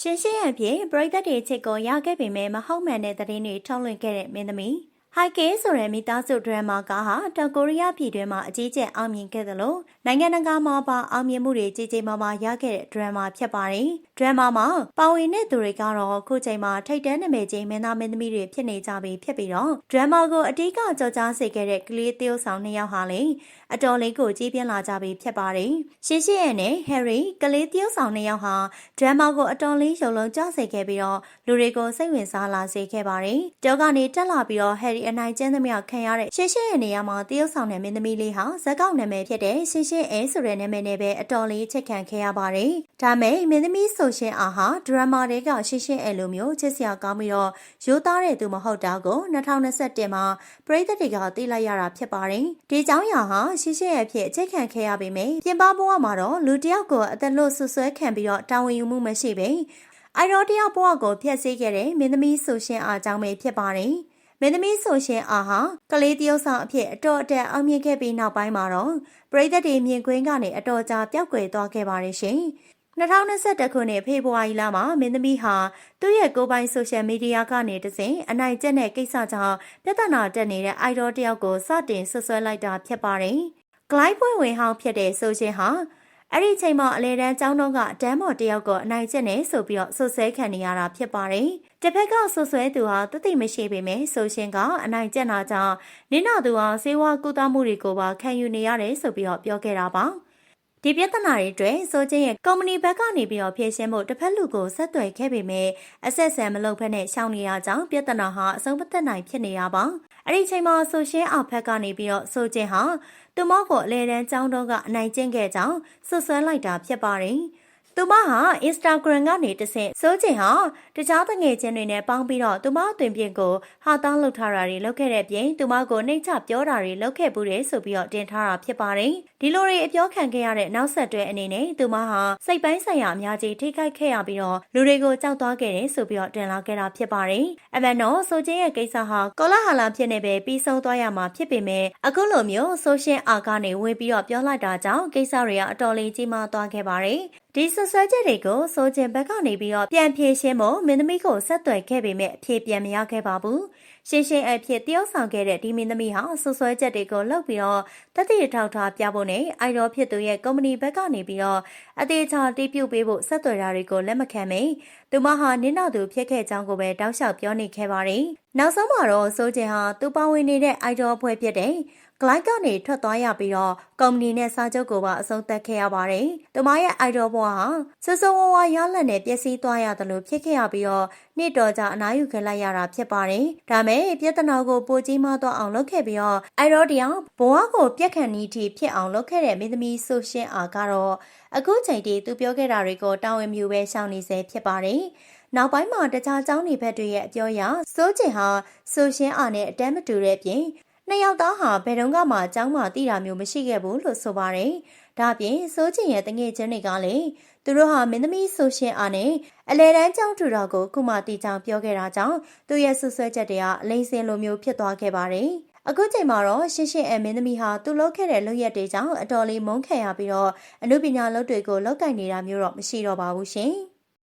ရှင်ရှင်းရဖြင့်ပရိသတ်တွေချစ်ကိုရခဲ့ပေမဲ့မဟုတ်မှန်တဲ့သတင်းတွေထုတ်လွှင့်ခဲ့တဲ့မင်းသမီးဟိုက်ကေဆိုတဲ့မိသားစုဒရမာကားဟာတောင်ကိုရီးယားပြည်တွင်းမှာအကြီးကျယ်အောင်မြင်ခဲ့သလိုနိုင်ငံတကာမှာပါအောင်မြင်မှုတွေကြီးကြီးမားမားရခဲ့တဲ့ဒရမာဖြစ်ပါတယ်။ဒရမာမှာပါဝင်တဲ့သူတွေကတော့ခုချိန်မှာထိတ်တန်းနာမည်ကြီးမင်းသားမင်းသမီးတွေဖြစ်နေကြပြီဖြစ်ပြီးတော့ဒရမာကိုအဓိကကြော်ကြားစေခဲ့တဲ့ကလေးသရုပ်ဆောင်2ယောက်ဟာလည်းအတော်လေးကိုကြီးပြင်းလာကြပြီဖြစ်ပါတယ်။ရှင်းရှင်းရဲ့နဲ့ဟယ်ရီကလေးသရုပ်ဆောင်2ယောက်ဟာဒရမာကိုအတော်လေးရုံလုံးကြားစေခဲ့ပြီးတော့လူတွေကိုစိတ်ဝင်စားလာစေခဲ့ပါတယ်။တောကနေတက်လာပြီးတော့ဟယ်ရီအနိုင်ကျင့်သမျှခံရတဲ့ရှင်းရှင်းရဲ့နေရာမှာတရုတ်ဆောင်တဲ့မင်းသမီးလေးဟာဇက်ကောက်နာမည်ဖြစ်တဲ့ရှင်းရှင်းအဲဆိုတဲ့နာမည်နဲ့ပဲအတော်လေးချစ်ခံခဲ့ရပါတယ်။ဒါမဲ့မင်းသမီးဆိုရှင်အားဟာဒရမာတွေကရှင်းရှင်းအဲလိုမျိုးချစ်စရာကောင်းပြီးတော့ရိုးသားတဲ့သူမဟုတ်တာကို2021မှာပရိသတ်တွေကသိလိုက်ရတာဖြစ်ပါတယ်။ဒီကြောင့်ရာဟာရှင်းရှင်းရဲ့ဖြစ်ချစ်ခံခဲ့ရပေမဲ့ပြင်ပဘဝမှာတော့လူတယောက်ကိုအသက်လို့ဆွဆွဲခံပြီးတော့တာဝန်ယူမှုမရှိပဲအိုင်ရောတယောက်ဘဝကိုဖျက်ဆီးခဲ့တဲ့မင်းသမီးဆိုရှင်အားကြောင့်ပဲဖြစ်ပါတယ်။မင်းသမီးဆိုရှင်အားဟာကလေးတယောက်ဆောင်အဖြစ်အတော်အတက်အောင်မြင်ခဲ့ပြီးနောက်ပိုင်းမှာတော့ပရိသတ်တွေမြင်ကွင်းကနေအတော်ကြာပျောက်ကွယ်သွားခဲ့ပါတယ်ရှင်။2021ခုနှစ်ဖေဖော်ဝါရီလမှာမင်းသမီးဟာသူ့ရဲ့ကိုယ်ပိုင်ဆိုရှယ်မီဒီယာကနေတဆင့်အနိုင်ကျင့်တဲ့ကိစ္စကြောင့်ပြဿနာတက်နေတဲ့အိုင်ဒေါ်တယောက်ကိုစတင်ဆွဆွဲလိုက်တာဖြစ်ပါတယ်။ဂလိုက်ပွင့်ဝင်ဟောင်းဖြစ်တဲ့ဆိုရှင်ဟာအဲ့ဒီချိန်မှာအလဲတန်းကျောင်းတော်ကတန်းမော်တယောက်ကိုအနိုင်ကျင့်နေဆိုပြီးတော့ဆွဆွဲခံနေရတာဖြစ်ပါတယ်။တစ်ဖက်ကဆွဆွဲသူဟာတသိမရှိပေမဲ့ဆိုရှင်ကအနိုင်ကျင့်တာကြောင့်နင်းနာသူဟာစေဝါကူတာမှုတွေကိုပါခံယူနေရတယ်ဆိုပြီးတော့ပြောခဲ့တာပါ။ဒီပြဿနာတွေအတွက်ဆိုချင်းရဲ့ကုမ္ပဏီဘက်ကနေပြီးတော့ဖြေရှင်းဖို့တစ်ဖက်လူကိုဆက်သွယ်ခဲ့ပေမဲ့အဆက်ဆံမလုပ်ဖက်နဲ့ရှောင်နေရကြောင်းပြဿနာဟာအဆုံးမသက်နိုင်ဖြစ်နေတာပါ။အဲ့ဒီချိန်မှာဆိုရှင်းအောင်ဖက်ကနေပြီးတော့ဆိုချင်းဟာသူမကိုအလဲတန်းကျောင်းတော်ကအနိုင်ကျင့်ခဲ့ကြောင်းဆွဆွဲလိုက်တာဖြစ်ပါတယ်။သူမဟာ Instagram ကနေတဆင့်စိုးချင်ဟာတခြားတငယ်ချင်းတွေနဲ့ပေါင်းပြီးတော့သူမအသွင်ပြင်ကိုဟာတောင်းလုပ်ထားတာတွေလုပ်ခဲ့တဲ့ပြင်သူမကိုနှိမ့်ချပြောတာတွေလုပ်ခဲ့ပူးတယ်ဆိုပြီးတော့တင်ထားတာဖြစ်ပါတယ်။ဒီလိုတွေအပြောခံခဲ့ရတဲ့နောက်ဆက်တွဲအနေနဲ့သူမဟာစိတ်ပိုင်းဆိုင်ရာအများကြီးထိခိုက်ခဲ့ရပြီးတော့လူတွေကိုကြောက်သွားခဲ့တယ်ဆိုပြီးတော့တင်လာခဲ့တာဖြစ်ပါတယ်။အမှန်တော့ဆိုချင်ရဲ့ကိစ္စဟာကောလာဟလာဖြစ်နေပဲပြီးဆုံးသွားရမှာဖြစ်ပေမဲ့အခုလိုမျိုးဆိုရှယ်အာကနေဝင်ပြီးတော့ပြောလိုက်တာကြောင့်ကိစ္စတွေကအတော်လေးကြီးမားသွားခဲ့ပါတယ်။ဒီဆွဆွဲချက်တွေကိုဆိုချင်ဘက်ကနေပြီးတော့ပြန်ဖြေရှင်းဖို့မင်းသမီးကိုဆက်သွယ်ခဲ့ပေမဲ့အဖြေပြန်မရခဲ့ပါဘူး။ရှင်းရှင်းအဖြစ်တယောက်ဆောင်ခဲ့တဲ့ဒီမင်းသမီးဟာဆွဆွဲချက်တွေကိုလုပ်ပြီးတော့တတိထောက်ထားပြဖို့နဲ့အိုင်ရောဖြစ်သူရဲ့ကုမ္ပဏီဘက်ကနေပြီးတော့အသေးချာတိပြုတ်ပေးဖို့ဆက်သွယ်တာတွေကိုလက်မခံမိ။သူမဟာနင်းနောက်သူဖြစ်ခဲ့ကြောင်းကိုပဲတောက်လျှောက်ပြောနေခဲ့ပါတယ်။နောက်ဆုံးမှာတော့ဆိုချင်ဟာသူပါဝင်နေတဲ့အိုင်ရောအဖွဲ့ဖြစ်တဲ့ဂလိုက်ကနေထွက်သွားရပြီးတော့ကုမ္ပဏီနဲ့စာချုပ်ကိုပါအဆုံးသတ်ခဲ့ရပါတယ်။သူမရဲ့အိုက်ဒေါ်ဘွားဟာဆဆဝဝရလက်နဲ့ပျက်စီးသွားရတယ်လို့ဖြစ်ခဲ့ရပြီးတော့နှစ်တော်ကြာအနားယူခဲ့လိုက်ရတာဖြစ်ပါတယ်။ဒါမဲ့ပြဿနာကိုပိုကြီးမားသွားအောင်လုပ်ခဲ့ပြီးတော့အိုက်ဒေါ်တရားဘွားကိုပြက်ခန့်နီးထိဖြစ်အောင်လုပ်ခဲ့တဲ့မင်းသမီးဆိုရှင်းအားကတော့အခုချိန်ထိသူပြောခဲ့တာတွေကိုတာဝန်မြူပဲရှောင်နေစေဖြစ်ပါတယ်။နောက်ပိုင်းမှာတခြားเจ้าနေဘက်တွေရဲ့အပြောအရစိုးချင်ဟာဆိုရှင်းအားနဲ့အတမ်းမတူတဲ့အပြင်နှစ်ယောက်သားဟာဘယ်တော့မှအကြောင်းမှသိတာမျိုးမရှိခဲ့ဘူးလို့ဆိုပါတယ်။ဒါ့အပြင်စိုးချင်ရဲ့တငယ်ချင်းတွေကလည်းသူတို့ဟာမင်းသမီးဆိုရှင်အားနဲ့အလဲတန်းကျောင်းထူတော်ကိုခုမှတီချောင်ပြောခဲ့တာကြောင့်သူရဲ့ဆွဆွဲချက်တွေကအလိမ့်စင်လိုမျိုးဖြစ်သွားခဲ့ပါတယ်။အခုချိန်မှာတော့ရှင်းရှင်းအမင်းသမီးဟာသူလုပ်ခဲ့တဲ့လုပ်ရက်တွေကြောင့်အတော်လေးမုန်းခံရပြီးတော့အမှုပညာလုပ်တွေကိုလောက်ကင်နေတာမျိုးတော့မရှိတော့ပါဘူးရှင်။